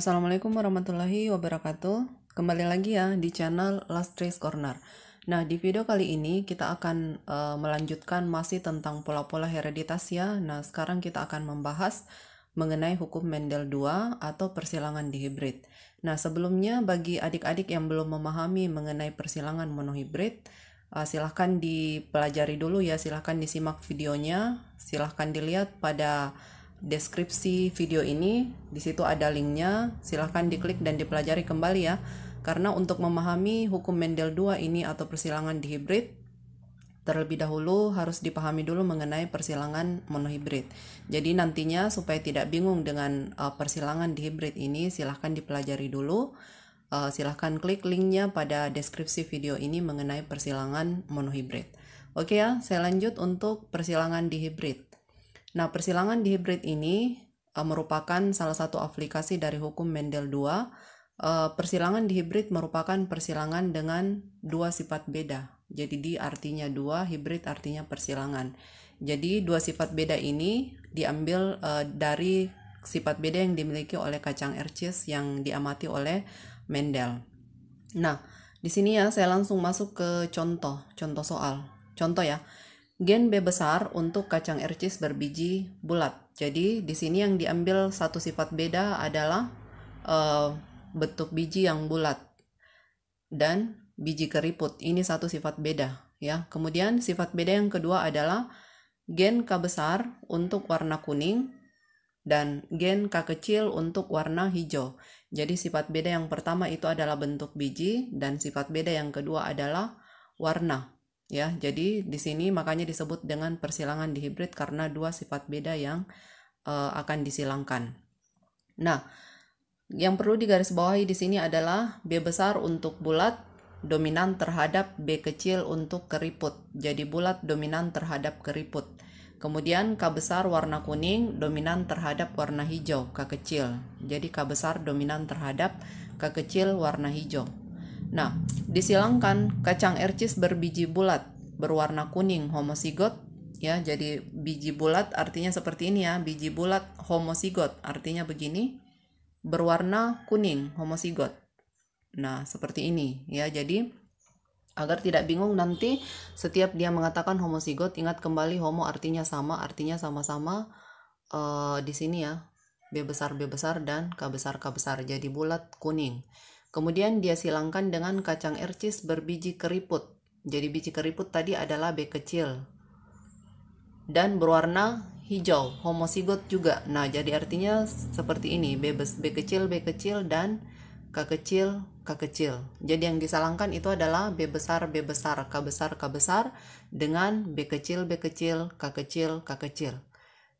Assalamualaikum warahmatullahi wabarakatuh. Kembali lagi ya di channel Last Trace Corner. Nah, di video kali ini kita akan melanjutkan masih tentang pola-pola hereditas ya. Nah, sekarang kita akan membahas mengenai hukum Mendel 2 atau persilangan dihibrid. Nah, sebelumnya bagi adik-adik yang belum memahami mengenai persilangan monohibrid, silahkan dipelajari dulu ya, silahkan disimak videonya, silahkan dilihat pada deskripsi video ini. Di situ ada linknya, silahkan diklik dan dipelajari kembali ya. Karena untuk memahami hukum Mendel 2 ini atau persilangan dihibrid, terlebih dahulu harus dipahami dulu mengenai persilangan monohibrid. Jadi nantinya supaya tidak bingung dengan persilangan dihibrid ini, silahkan dipelajari dulu. Silahkan klik linknya pada deskripsi video ini mengenai persilangan monohibrid. Oke ya, saya lanjut untuk persilangan dihibrid. Nah, persilangan dihibrid ini merupakan salah satu aplikasi dari hukum Mendel 2. Persilangan dihibrid merupakan persilangan dengan dua sifat beda. Jadi di artinya dua, hibrid artinya persilangan. Jadi dua sifat beda ini diambil dari sifat beda yang dimiliki oleh kacang Ercis yang diamati oleh Mendel. Nah, di sini ya saya langsung masuk ke contoh soal. Contoh ya. Gen B besar untuk kacang Ercis berbiji bulat. Jadi di sini yang diambil satu sifat beda adalah bentuk biji yang bulat dan biji keriput. Ini satu sifat beda ya. Kemudian sifat beda yang kedua adalah gen K besar untuk warna kuning dan gen K kecil untuk warna hijau. Jadi sifat beda yang pertama itu adalah bentuk biji dan sifat beda yang kedua adalah warna. Ya, jadi di sini makanya disebut dengan persilangan dihibrid karena dua sifat beda yang akan disilangkan. Nah, yang perlu digarisbawahi di sini adalah B besar untuk bulat dominan terhadap B kecil untuk keriput. Jadi bulat dominan terhadap keriput. Kemudian K besar warna kuning dominan terhadap warna hijau, K kecil. Jadi K besar dominan terhadap K kecil warna hijau. Nah, disilangkan kacang Ercis berbiji bulat berwarna kuning homozigot ya. Jadi biji bulat artinya seperti ini ya, biji bulat homozigot artinya begini, berwarna kuning homozigot. Nah, seperti ini ya. Jadi agar tidak bingung nanti setiap dia mengatakan homozigot, ingat kembali homo artinya sama, artinya sama-sama di sini ya. B besar dan K besar. Jadi bulat kuning. Kemudian dia silangkan dengan kacang Ercis berbiji keriput. Jadi biji keriput tadi adalah B kecil. Dan berwarna hijau, homozigot juga. Nah, jadi artinya seperti ini, B kecil dan K kecil. Jadi yang disalangkan itu adalah B besar, K besar dengan B kecil, K kecil.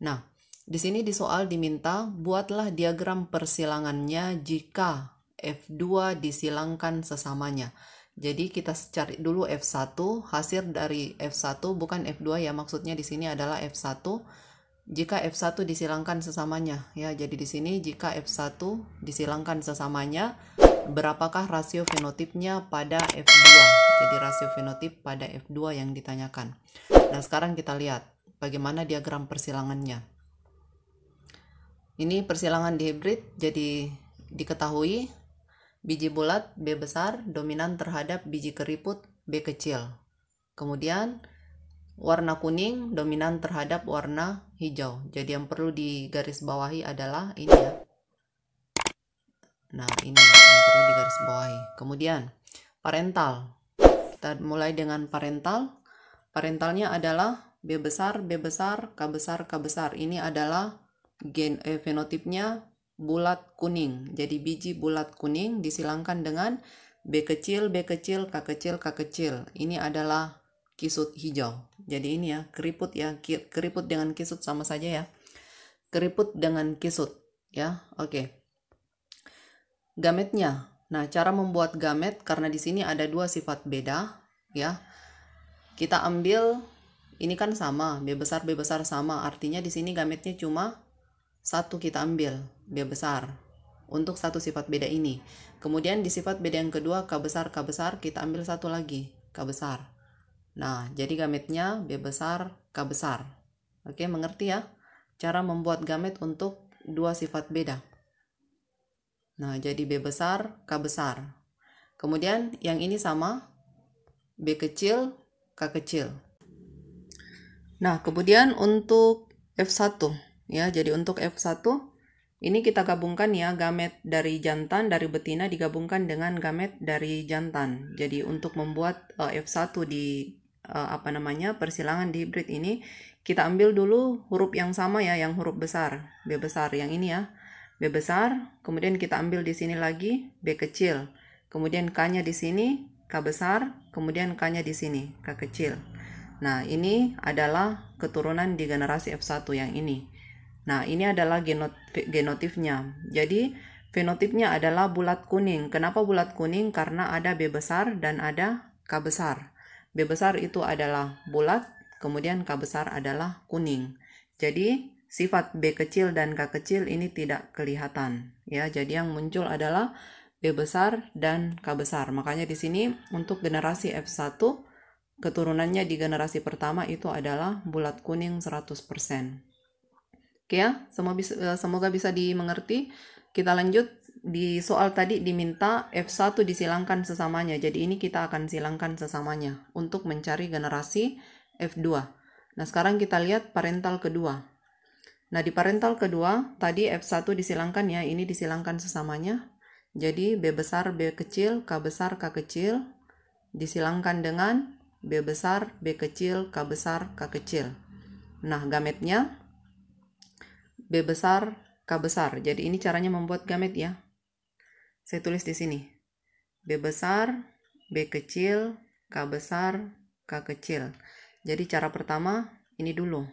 Nah, di sini di soal diminta buatlah diagram persilangannya jika F2 disilangkan sesamanya. Jadi kita cari dulu F1, hasil dari F1 bukan F2 ya, maksudnya di sini adalah F1 jika F1 disilangkan sesamanya ya. Jadi di sini jika F1 disilangkan sesamanya, berapakah rasio fenotipnya pada F2? Jadi rasio fenotip pada F2 yang ditanyakan. Nah, sekarang kita lihat bagaimana diagram persilangannya. Ini persilangan dihibrid, jadi diketahui biji bulat B besar dominan terhadap biji keriput B kecil. Kemudian warna kuning dominan terhadap warna hijau. Jadi yang perlu digarisbawahi adalah ini ya. Nah, ini yang perlu digarisbawahi. Kemudian parental. Kita mulai dengan parental. Parentalnya adalah B besar, K besar. Ini adalah gen fenotipnya bulat kuning. Jadi biji bulat kuning disilangkan dengan B kecil, K kecil. Ini adalah kisut hijau. Jadi ini ya, keriput ya. Keriput dengan kisut sama saja ya. Keriput dengan kisut ya. Oke. Gametnya. Nah, cara membuat gamet karena di sini ada dua sifat beda ya. Kita ambil ini kan sama, B besar sama. Artinya di sini gametnya cuma satu kita ambil, B besar untuk satu sifat beda ini. Kemudian di sifat beda yang kedua K besar kita ambil satu lagi, K besar. Nah, jadi gametnya B besar, K besar. Oke, mengerti ya cara membuat gamet untuk dua sifat beda. Nah, jadi B besar, K besar. Kemudian yang ini sama, B kecil, K kecil. Nah, kemudian untuk F1, ya, jadi untuk F1, ini kita gabungkan ya, gamet dari jantan, dari betina digabungkan dengan gamet dari jantan. Jadi untuk membuat F1 di persilangan di hibrid ini, kita ambil dulu huruf yang sama ya, yang huruf besar, B besar, yang ini ya. B besar, kemudian kita ambil di sini lagi B kecil. Kemudian K-nya di sini, K besar, kemudian K-nya di sini, K kecil. Nah, ini adalah keturunan di generasi F1 yang ini. Nah, ini adalah genotipnya. Jadi, fenotipnya adalah bulat kuning. Kenapa bulat kuning? Karena ada B besar dan ada K besar. B besar itu adalah bulat, kemudian K besar adalah kuning. Jadi, sifat B kecil dan K kecil ini tidak kelihatan. Ya, jadi yang muncul adalah B besar dan K besar. Makanya di sini untuk generasi F1, keturunannya di generasi pertama itu adalah bulat kuning 100%. Oke ya, semoga bisa dimengerti. Kita lanjut. Di soal tadi diminta F1 disilangkan sesamanya. Jadi ini kita akan silangkan sesamanya untuk mencari generasi F2. Nah, sekarang kita lihat parental kedua. Nah, di parental kedua, tadi F1 disilangkan ya, ini disilangkan sesamanya. Jadi B besar, B kecil, K besar, K kecil, disilangkan dengan B besar, B kecil, K besar, K kecil. Nah, gametnya B besar, K besar. Jadi ini caranya membuat gamet ya. Saya tulis di sini. B besar, B kecil, K besar, K kecil. Jadi cara pertama ini dulu.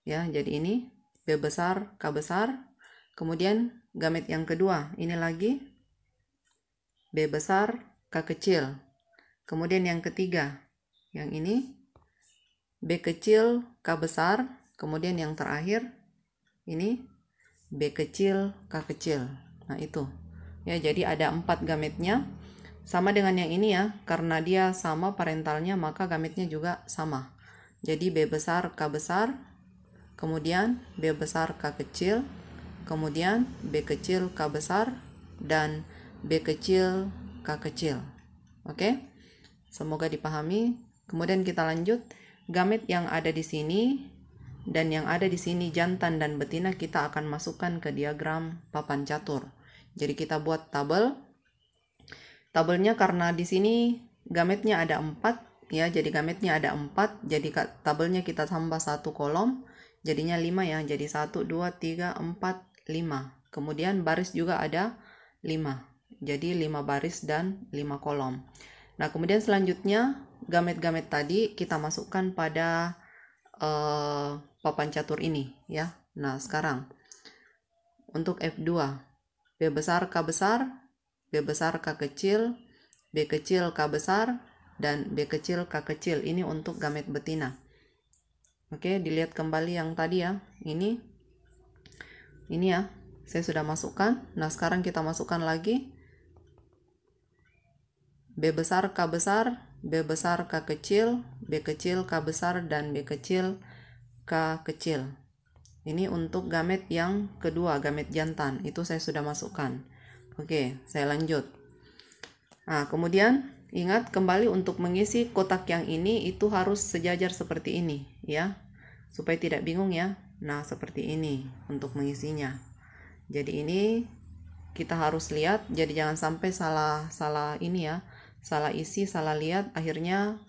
Ya, jadi ini B besar, K besar. Kemudian gamet yang kedua, ini lagi B besar, K kecil. Kemudian yang ketiga, yang ini B kecil, K besar. Kemudian yang terakhir, ini B kecil, K kecil. Nah, itu. Ya, jadi ada 4 gametnya. Sama dengan yang ini ya, karena dia sama parentalnya, maka gametnya juga sama. Jadi B besar, K besar, kemudian B besar, K kecil, kemudian B kecil, K besar, dan B kecil, K kecil. Oke? Semoga dipahami. Kemudian kita lanjut. Gamet yang ada di sini dan yang ada di sini jantan dan betina kita akan masukkan ke diagram papan catur. Jadi kita buat tabel. Tabelnya karena di sini gametnya ada 4 ya, jadi gametnya ada 4, jadi tabelnya kita tambah 1 kolom, jadinya 5 ya. Jadi 1 2 3 4 5. Kemudian baris juga ada 5. Jadi 5 baris dan 5 kolom. Nah, kemudian selanjutnya gamet-gamet tadi kita masukkan pada papan catur ini ya. Nah, sekarang untuk F2, B besar, K besar, B besar, K kecil, B kecil, K besar, dan B kecil, K kecil. Ini untuk gamet betina. Oke, dilihat kembali yang tadi ya. Ini ya, saya sudah masukkan. Nah, sekarang kita masukkan lagi B besar, K besar, B besar, K kecil, B kecil, K besar, dan B kecil, K kecil. Ini untuk gamet yang kedua, gamet jantan. Itu saya sudah masukkan. Oke, saya lanjut. Nah, kemudian ingat kembali untuk mengisi kotak yang ini itu harus sejajar seperti ini ya. Supaya tidak bingung ya. Nah, seperti ini untuk mengisinya. Jadi ini kita harus lihat, jadi jangan sampai salah ini ya. Salah isi, salah lihat, akhirnya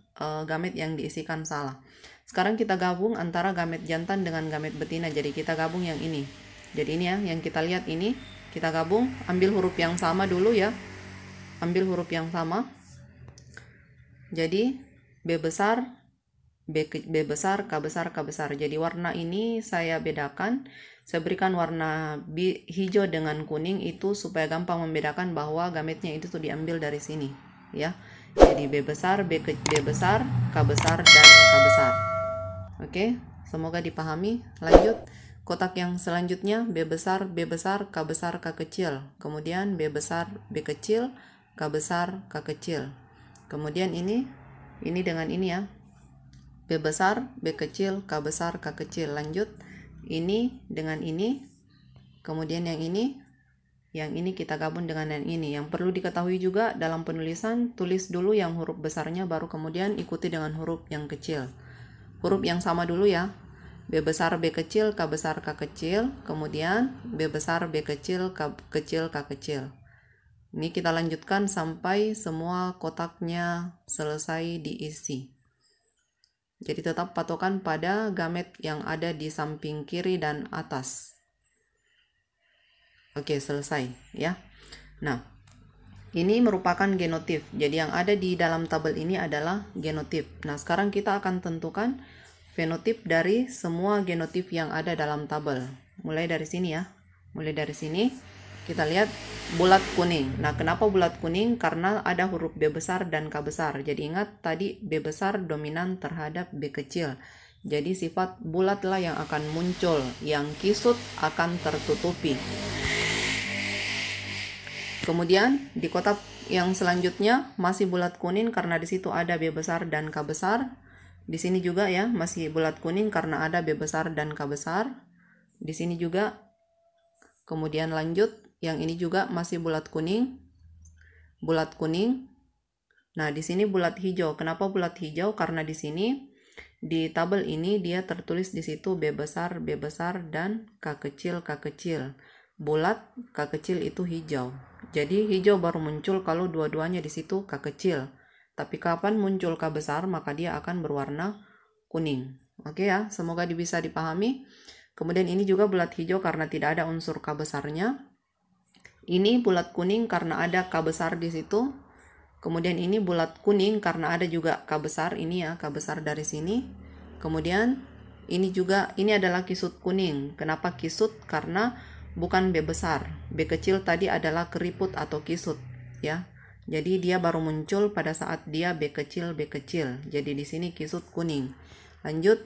gamet yang diisikan salah. Sekarang kita gabung antara gamet jantan dengan gamet betina. Jadi kita gabung yang ini. Jadi ini ya, yang kita lihat ini, kita gabung, ambil huruf yang sama dulu ya. Ambil huruf yang sama. Jadi B besar, B besar, K besar, K besar. Jadi warna ini saya bedakan. Saya berikan warna hijau dengan kuning itu supaya gampang membedakan bahwa gametnya itu tuh diambil dari sini ya. Jadi B besar, B besar, K besar, dan K besar. Oke, semoga dipahami. Lanjut, kotak yang selanjutnya B besar, K besar, K kecil. Kemudian B besar, B kecil, K besar, K kecil. Kemudian ini dengan ini ya. B besar, B kecil, K besar, K kecil. Lanjut, ini dengan ini. Kemudian yang ini Yang ini kita gabung dengan yang ini. Yang perlu diketahui juga dalam penulisan, tulis dulu yang huruf besarnya, baru kemudian ikuti dengan huruf yang kecil. Huruf yang sama dulu ya. B besar, B kecil, K besar, K kecil. Kemudian B besar, B kecil, K kecil, K kecil. Ini kita lanjutkan sampai semua kotaknya selesai diisi. Jadi tetap patokan pada gamet yang ada di samping kiri dan atas. Oke, selesai ya. Nah, ini merupakan genotip. Jadi yang ada di dalam tabel ini adalah genotip. Nah, sekarang kita akan tentukan fenotip dari semua genotip yang ada dalam tabel. Mulai dari sini ya. Mulai dari sini kita lihat bulat kuning. Nah, kenapa bulat kuning? Karena ada huruf B besar dan K besar. Jadi ingat tadi B besar dominan terhadap B kecil. Jadi sifat bulatlah yang akan muncul, yang kisut akan tertutupi. Kemudian di kotak yang selanjutnya masih bulat kuning karena di situ ada B besar dan K besar. Di sini juga ya masih bulat kuning karena ada B besar dan K besar. Di sini juga. Kemudian lanjut, yang ini juga masih bulat kuning. Bulat kuning. Nah, di sini bulat hijau. Kenapa bulat hijau? Karena di sini di tabel ini dia tertulis di situ B besar dan K kecil, K kecil. Bulat, K kecil itu hijau. Jadi hijau baru muncul kalau dua-duanya di situ K kecil. Tapi kapan muncul K besar, maka dia akan berwarna kuning. Oke ya, semoga bisa dipahami. Kemudian ini juga bulat hijau karena tidak ada unsur K besarnya. Ini bulat kuning karena ada K besar di situ. Kemudian ini bulat kuning karena ada juga K besar, ini ya K besar dari sini. Kemudian ini juga, ini adalah kisut kuning. Kenapa kisut? Karena bukan B besar. B kecil tadi adalah keriput atau kisut ya. Jadi dia baru muncul pada saat dia B kecil, B kecil. Jadi di sini kisut kuning. Lanjut,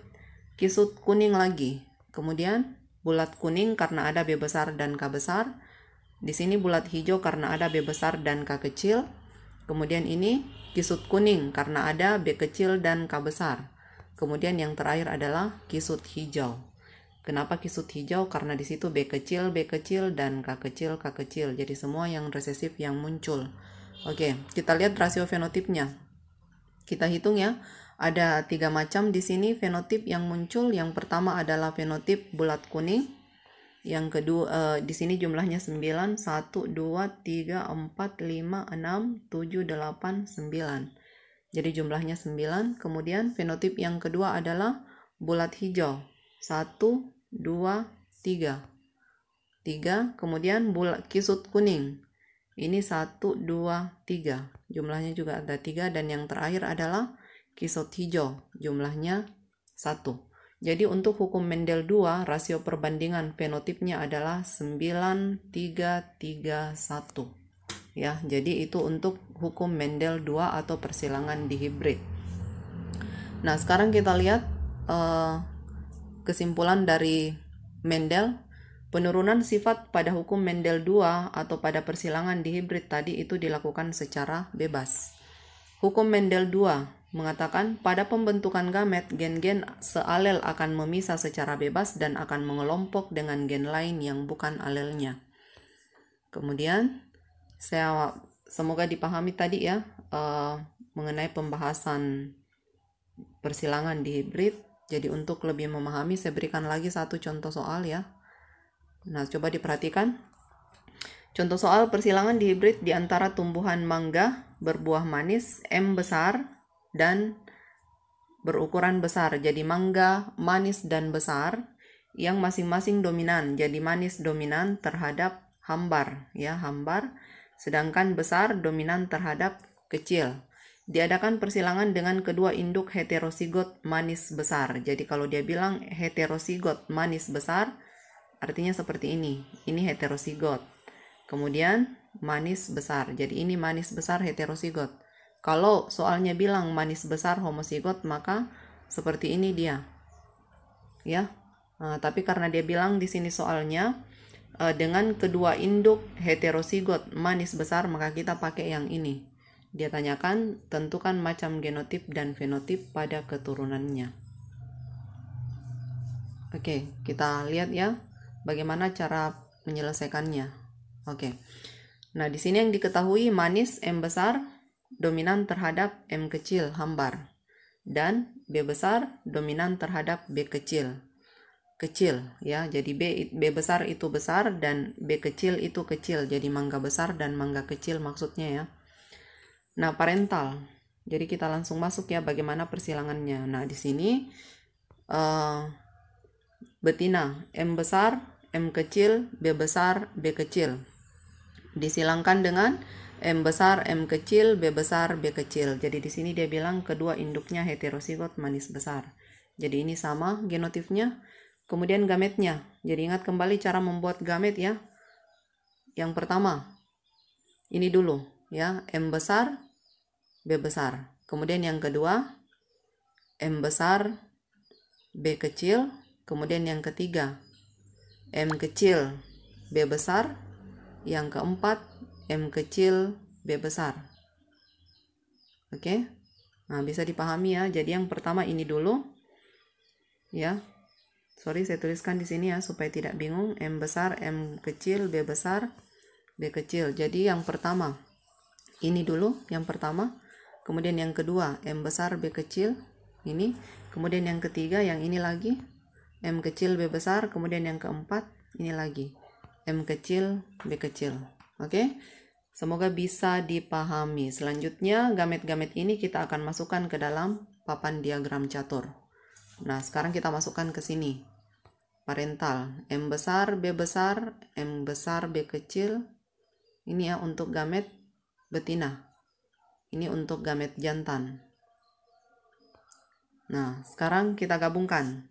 kisut kuning lagi. Kemudian bulat kuning karena ada B besar dan K besar. Di sini bulat hijau karena ada B besar dan K kecil. Kemudian ini kisut kuning karena ada B kecil dan K besar. Kemudian yang terakhir adalah kisut hijau. Kenapa kisut hijau? Karena di situ B kecil, dan K kecil, K kecil. Jadi semua yang resesif yang muncul. Oke, kita lihat rasio fenotipnya. Kita hitung ya. Ada 3 macam di sini fenotip yang muncul. Yang pertama adalah fenotip bulat kuning. Yang kedua di sini jumlahnya 9, 1, 2, 3, 4, 5, 6, 7, 8, 9. Jadi jumlahnya 9. Kemudian fenotip yang kedua adalah bulat hijau. 1, 2, 3. 3. Kemudian bulat kisut kuning. Ini 1, 2, 3. Jumlahnya juga ada 3. Dan yang terakhir adalah kisut hijau. Jumlahnya 1. Jadi untuk hukum Mendel 2, rasio perbandingan fenotipnya adalah 9, 3, 3, 1. Ya, jadi itu untuk hukum Mendel 2 atau persilangan dihibrid. Nah, sekarang kita lihat kesimpulan dari Mendel. Penurunan sifat pada hukum Mendel 2 atau pada persilangan dihibrid tadi itu dilakukan secara bebas. Hukum Mendel 2 mengatakan pada pembentukan gamet, gen-gen sealel akan memisah secara bebas dan akan mengelompok dengan gen lain yang bukan alelnya. Kemudian, semoga dipahami tadi ya mengenai pembahasan persilangan dihibrid. Jadi untuk lebih memahami, saya berikan lagi satu contoh soal ya. Nah, coba diperhatikan. Contoh soal persilangan dihibrid di antara tumbuhan mangga berbuah manis M besar dan berukuran besar. Jadi mangga, manis, dan besar yang masing-masing dominan. Jadi manis dominan terhadap hambar, ya hambar. Sedangkan besar dominan terhadap kecil. Diadakan persilangan dengan kedua induk heterosigot manis besar. Jadi kalau dia bilang heterosigot manis besar, artinya seperti ini. Ini heterosigot. Kemudian manis besar. Jadi ini manis besar heterosigot. Kalau soalnya bilang manis besar homozigot, maka seperti ini dia. Ya. Tapi karena dia bilang di sini soalnya dengan kedua induk heterosigot manis besar, maka kita pakai yang ini. Dia tanyakan tentukan macam genotip dan fenotip pada keturunannya. Oke, kita lihat ya bagaimana cara menyelesaikannya. Oke. Nah, di sini yang diketahui manis M besar dominan terhadap M kecil hambar. Dan B besar dominan terhadap B kecil ya. Jadi B besar itu besar dan B kecil itu kecil. Jadi mangga besar dan mangga kecil maksudnya ya. Nah, parental. Jadi kita langsung masuk ya bagaimana persilangannya. Nah, di sini betina M besar, M kecil, B besar, B kecil. Disilangkan dengan M besar, M kecil, B besar, B kecil. Jadi di sini dia bilang kedua induknya heterosigot manis besar. Jadi ini sama genotipnya. Kemudian gametnya. Jadi ingat kembali cara membuat gamet ya. Yang pertama, ini dulu ya, M besar, B besar. Kemudian yang kedua, M besar, B kecil. Kemudian yang ketiga, M kecil, B besar. Yang keempat, M kecil, B besar. Oke. Nah, bisa dipahami ya. Jadi yang pertama ini dulu. Ya. Sorry, saya tuliskan di sini ya supaya tidak bingung. M besar, M kecil, B besar, B kecil. Jadi yang pertama ini dulu, yang pertama. Kemudian yang kedua, M besar, B kecil. Ini. Kemudian yang ketiga, yang ini lagi. M kecil, B besar. Kemudian yang keempat, ini lagi. M kecil, B kecil. Oke, semoga bisa dipahami. Selanjutnya, gamet-gamet ini kita akan masukkan ke dalam papan diagram catur. Nah, sekarang kita masukkan ke sini. Parental, M besar, B besar, M besar, B kecil. Ini ya untuk gamet betina. Ini untuk gamet jantan. Nah, sekarang kita gabungkan.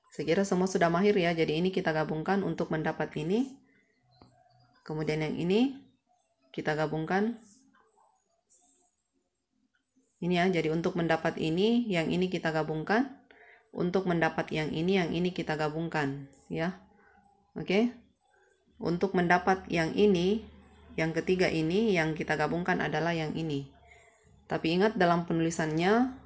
Saya kira semua sudah mahir ya, jadi ini kita gabungkan untuk mendapat ini. Kemudian yang ini kita gabungkan. Ini ya, jadi untuk mendapat ini, yang ini kita gabungkan. Untuk mendapat yang ini kita gabungkan. Ya, oke. Untuk mendapat yang ini, yang ketiga ini, yang kita gabungkan adalah yang ini. Tapi ingat dalam penulisannya,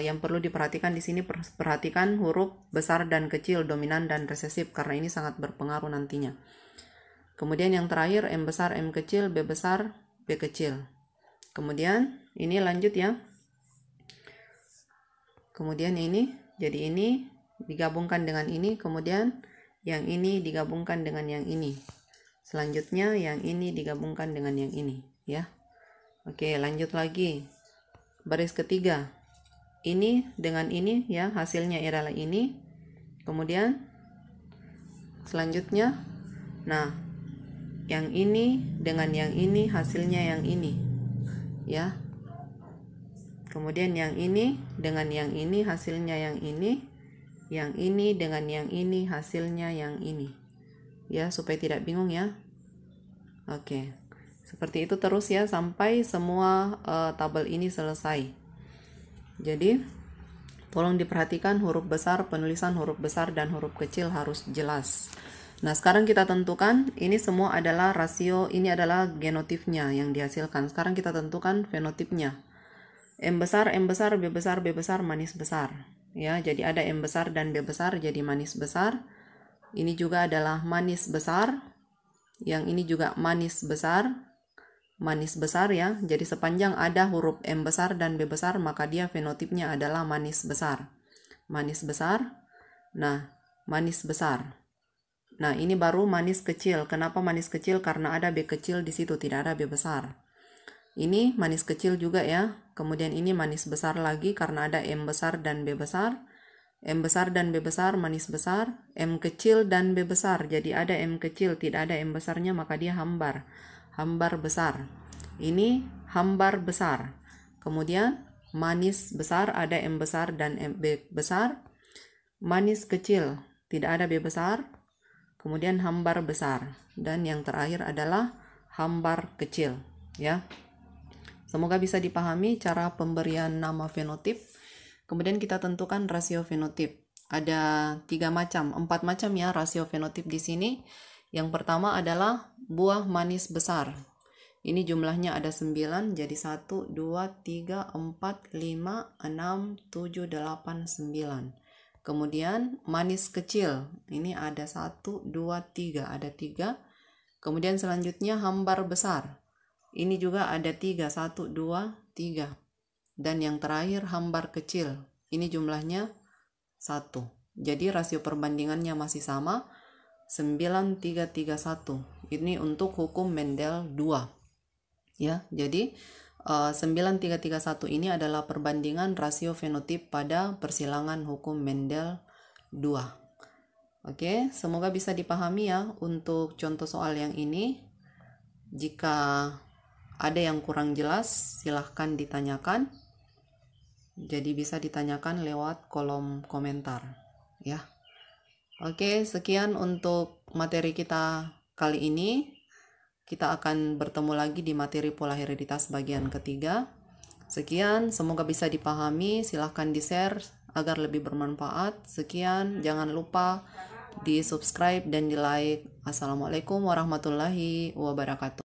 yang perlu diperhatikan di sini, perhatikan huruf besar dan kecil, dominan dan resesif, karena ini sangat berpengaruh nantinya. Kemudian yang terakhir M besar, M kecil, B besar, B kecil. Kemudian ini lanjut ya. Kemudian ini, jadi ini digabungkan dengan ini, kemudian yang ini digabungkan dengan yang ini. Selanjutnya yang ini digabungkan dengan yang ini ya. Oke, lanjut lagi. Baris ketiga. Ini dengan ini ya, hasilnya adalah ini. Kemudian selanjutnya, nah, yang ini dengan yang ini hasilnya yang ini ya. Kemudian yang ini dengan yang ini hasilnya yang ini. Yang ini dengan yang ini hasilnya yang ini ya, supaya tidak bingung ya. Oke, seperti itu terus ya sampai semua tabel ini selesai. Jadi tolong diperhatikan huruf besar, penulisan huruf besar dan huruf kecil harus jelas. Nah, sekarang kita tentukan ini semua adalah rasio, ini adalah genotipnya yang dihasilkan. Sekarang kita tentukan fenotipnya. M besar, M besar, B besar, B besar, manis besar. Ya, jadi ada M besar dan B besar jadi manis besar. Ini juga adalah manis besar. Yang ini juga manis besar. Manis besar ya. Jadi sepanjang ada huruf M besar dan B besar, maka dia fenotipnya adalah manis besar. Manis besar. Nah, manis besar. Nah, ini baru manis kecil. Kenapa manis kecil? Karena ada B kecil di situ, tidak ada B besar. Ini manis kecil juga ya. Kemudian ini manis besar lagi karena ada M besar dan B besar. M besar dan B besar, manis besar. M kecil dan B besar. Jadi ada M kecil, tidak ada M besarnya, maka dia hambar. Hambar besar. Ini hambar besar. Kemudian manis besar, ada M besar dan B besar. Manis kecil, tidak ada B besar. Kemudian hambar besar. Dan yang terakhir adalah hambar kecil ya. Semoga bisa dipahami cara pemberian nama fenotip. Kemudian kita tentukan rasio fenotip. Ada 4 macam ya rasio fenotip di sini. Yang pertama adalah buah manis besar. Ini jumlahnya ada 9, jadi 1, 2, 3, 4, 5, 6, 7, 8, 9. Kemudian manis kecil, ini ada 1, 2, 3, ada 3. Kemudian selanjutnya hambar besar, ini juga ada 3, 1, 2, 3. Dan yang terakhir hambar kecil, ini jumlahnya 1. Jadi rasio perbandingannya masih sama, 9331. Ini untuk hukum Mendel 2. Ya, jadi 9331 ini adalah perbandingan rasio fenotip pada persilangan hukum Mendel 2. Oke, semoga bisa dipahami ya untuk contoh soal yang ini. Jika ada yang kurang jelas, silahkan ditanyakan. Jadi bisa ditanyakan lewat kolom komentar ya. Oke, sekian untuk materi kita kali ini. Kita akan bertemu lagi di materi pola hereditas bagian ketiga. Sekian, semoga bisa dipahami. Silahkan di-share agar lebih bermanfaat. Sekian, jangan lupa di subscribe dan di like. Assalamualaikum warahmatullahi wabarakatuh.